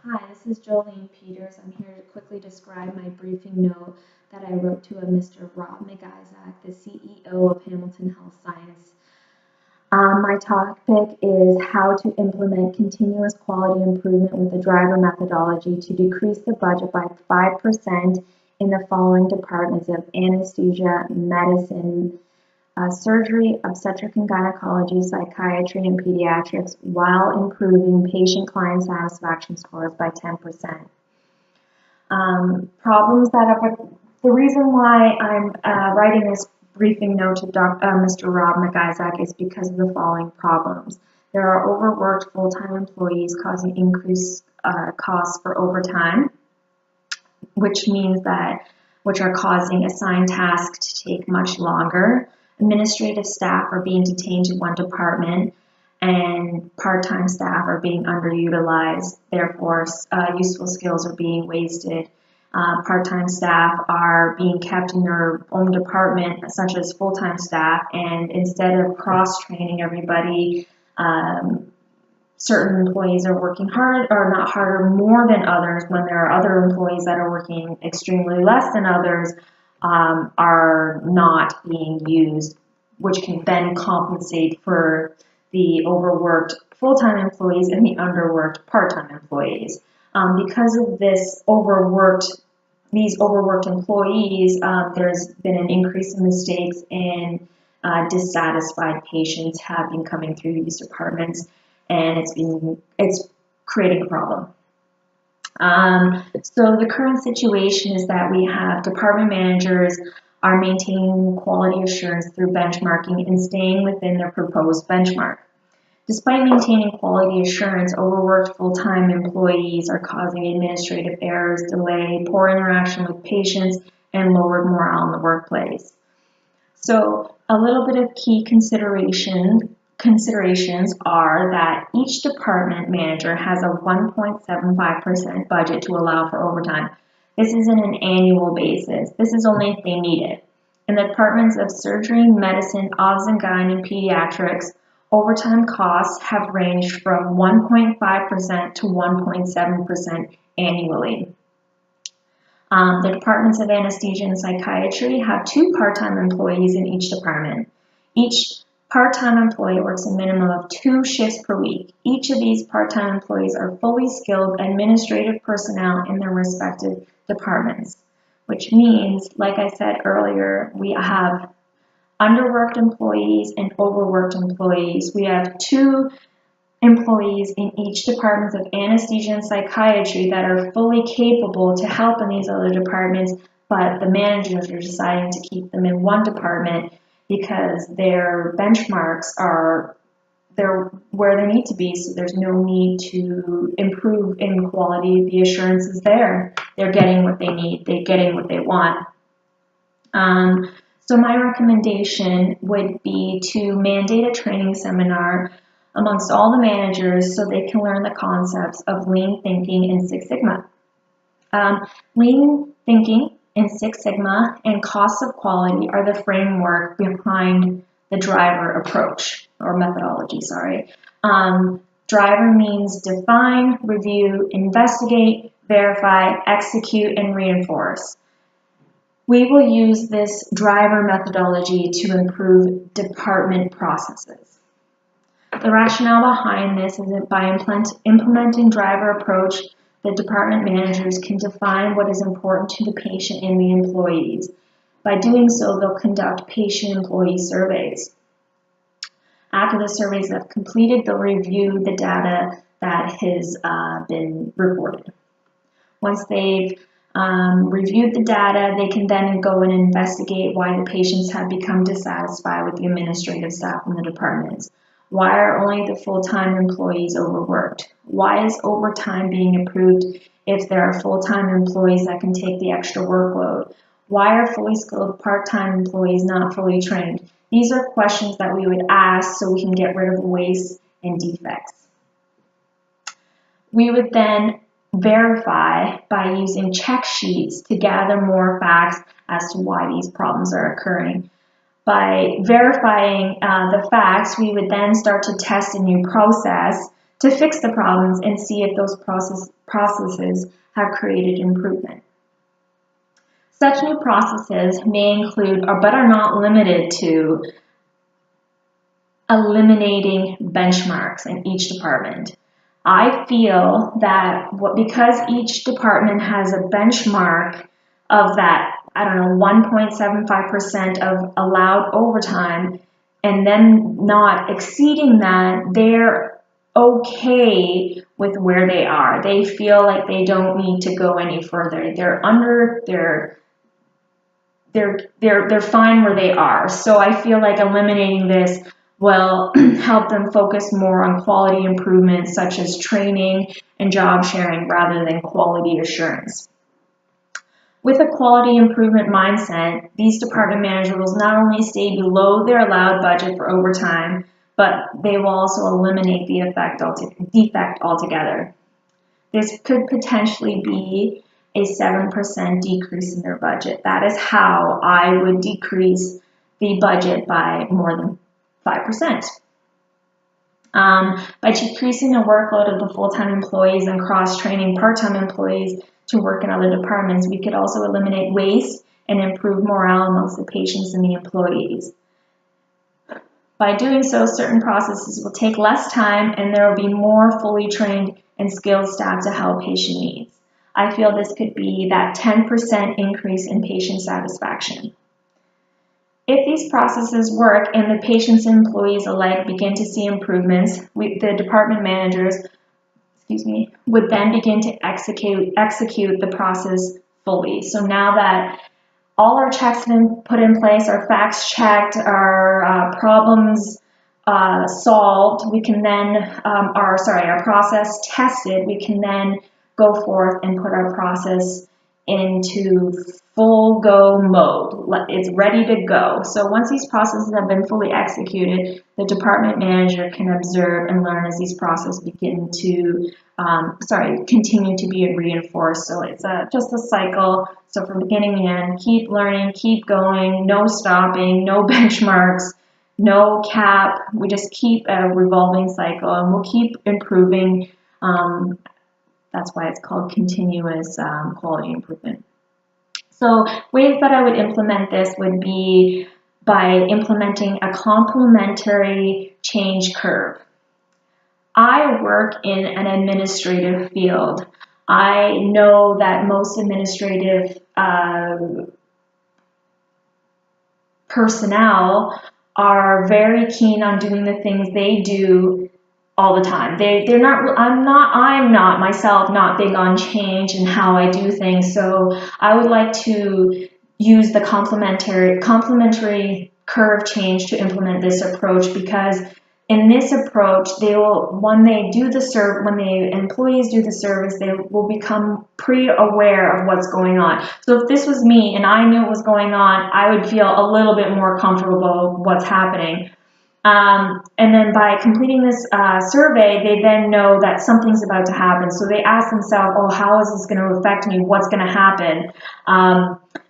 Hi, this is Jolene Peters. I'm here to quickly describe my briefing note that I wrote to a Mr. Rob McIsaac, the CEO of Hamilton Health Science. My topic is how to implement continuous quality improvement with the driver methodology to decrease the budget by 5% in the following departments of anesthesia, medicine, surgery, obstetric and gynecology, psychiatry, and pediatrics while improving patient-client satisfaction scores by 10%. Problems that have, the reason why I'm writing this briefing note to Mr. Rob McIsaac is because of the following problems. There are overworked full-time employees causing increased costs for overtime, which are causing assigned tasks to take much longer. Administrative staff are being detained in one department, and part-time staff are being underutilized. Therefore, useful skills are being wasted. Part-time staff are being kept in their own department, such as full-time staff, and instead of cross-training everybody, certain employees are working hard, or not harder, more than others, when there are other employees that are working extremely less than others, are not being used, which can then compensate for the overworked full-time employees and the underworked part-time employees. Because of these overworked employees, there's been an increase in mistakes, and dissatisfied patients have been coming through these departments, and it's creating a problem. So the current situation is that we have department managers are maintaining quality assurance through benchmarking and staying within their proposed benchmark. Despite maintaining quality assurance, overworked full-time employees are causing administrative errors, delay, poor interaction with patients, and lowered morale in the workplace. So a little bit of key considerations are that each department manager has a 1.75% budget to allow for overtime. This is on an annual basis. This is only if they need it. In the departments of surgery, medicine, obs and gyn, and pediatrics, overtime costs have ranged from 1.5% to 1.7% annually. The departments of anesthesia and psychiatry have 2 part-time employees in each department. Each part-time employee works a minimum of 2 shifts per week. Each of these part-time employees are fully skilled administrative personnel in their respective departments, which means, like I said earlier, we have underworked employees and overworked employees. We have 2 employees in each department of anesthesia and psychiatry that are fully capable to help in these other departments, but the managers are deciding to keep them in one department because their benchmarks are where they need to be, so there's no need to improve in quality. The assurance is there. They're getting what they need. They're getting what they want. So my recommendation would be to mandate a training seminar amongst all the managers so they can learn the concepts of lean thinking and Six Sigma. Lean thinking and Six Sigma and costs of quality are the framework behind the driver approach, or methodology, sorry. Driver means define, review, investigate, verify, execute, and reinforce. We will use this driver methodology to improve department processes. The rationale behind this is that by implementing driver approach, the department managers can define what is important to the patient and the employees. By doing so, they'll conduct patient-employee surveys. After the surveys have completed, they'll review the data that has been reported. Once they've reviewed the data, they can then go and investigate why the patients have become dissatisfied with the administrative staff in the departments. Why are only the full-time employees overworked? Why is overtime being approved if there are full-time employees that can take the extra workload? Why are fully skilled part-time employees not fully trained? These are questions that we would ask so we can get rid of waste and defects. We would then verify by using check sheets to gather more facts as to why these problems are occurring. By verifying the facts, we would then start to test a new process to fix the problems and see if those processes have created improvement. Such new processes may include, but are not limited to, eliminating benchmarks in each department. I feel that because each department has a benchmark of that, 1.75% of allowed overtime, and then not exceeding that, they're okay with where they are. They feel like they don't need to go any further. They're fine where they are. So I feel like eliminating this will help them focus more on quality improvements such as training and job sharing rather than quality assurance. With a quality improvement mindset, these department managers will not only stay below their allowed budget for overtime, but they will also eliminate the defect altogether. This could potentially be a 7% decrease in their budget. That is how I would decrease the budget by more than 5%. By decreasing the workload of the full-time employees and cross-training part-time employees to work in other departments, we could also eliminate waste and improve morale amongst the patients and the employees. By doing so, certain processes will take less time and there will be more fully trained and skilled staff to help patient needs. I feel this could be that 10% increase in patient satisfaction. If these processes work and the patients and employees alike begin to see improvements, the department managers would then begin to execute the process fully. So now that all our checks have been put in place, our facts checked, our problems solved, we can then, our process tested, we can then go forth and put our process into full go mode. It's ready to go. So once these processes have been fully executed, the department manager can observe and learn as these processes begin to continue to be reinforced. So it's just a cycle. So from beginning to end, keep learning, keep going, no stopping, no benchmarks, no cap. We just keep a revolving cycle and we'll keep improving. That's why it's called continuous quality improvement. So ways that I would implement this would be by implementing a complementary change curve. I work in an administrative field. I know that most administrative personnel are very keen on doing the things they do all the time. I'm not myself not big on change and how I do things. So I would like to use the complementary curve change to implement this approach, because in this approach, when the employees do the service, they will become pre-aware of what's going on. So if this was me and I knew what was going on, I would feel a little bit more comfortable with what's happening. And then by completing this survey, they then know that something's about to happen. So they ask themselves, oh, how is this going to affect me? What's going to happen?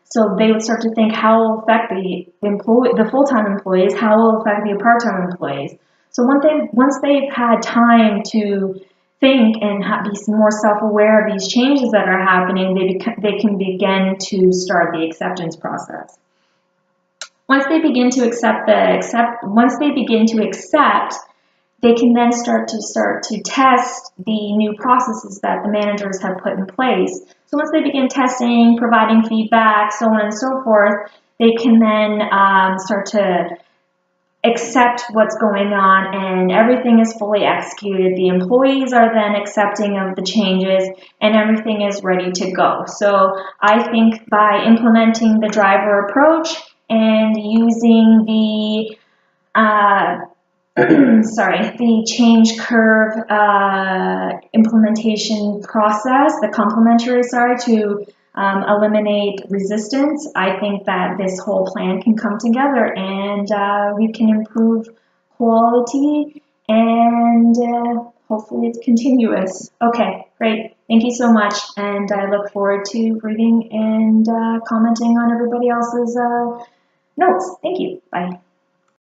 So they would start to think, how will it affect the full-time employees? How will it affect the part-time employees? So once they've had time to think and be more self-aware of these changes that are happening, they can begin to start the acceptance process. Once they begin to accept, they can then start to test the new processes that the managers have put in place. So once they begin testing, providing feedback, so on and so forth, they can then start to accept what's going on, and everything is fully executed. The employees are then accepting of the changes and everything is ready to go. So I think by implementing the driver approach and using the the change curve implementation process, the complementary, to eliminate resistance, I think that this whole plan can come together and we can improve quality and hopefully it's continuous. Okay, great. Thank you so much, and I look forward to reading and commenting on everybody else's notes. Thank you. Bye.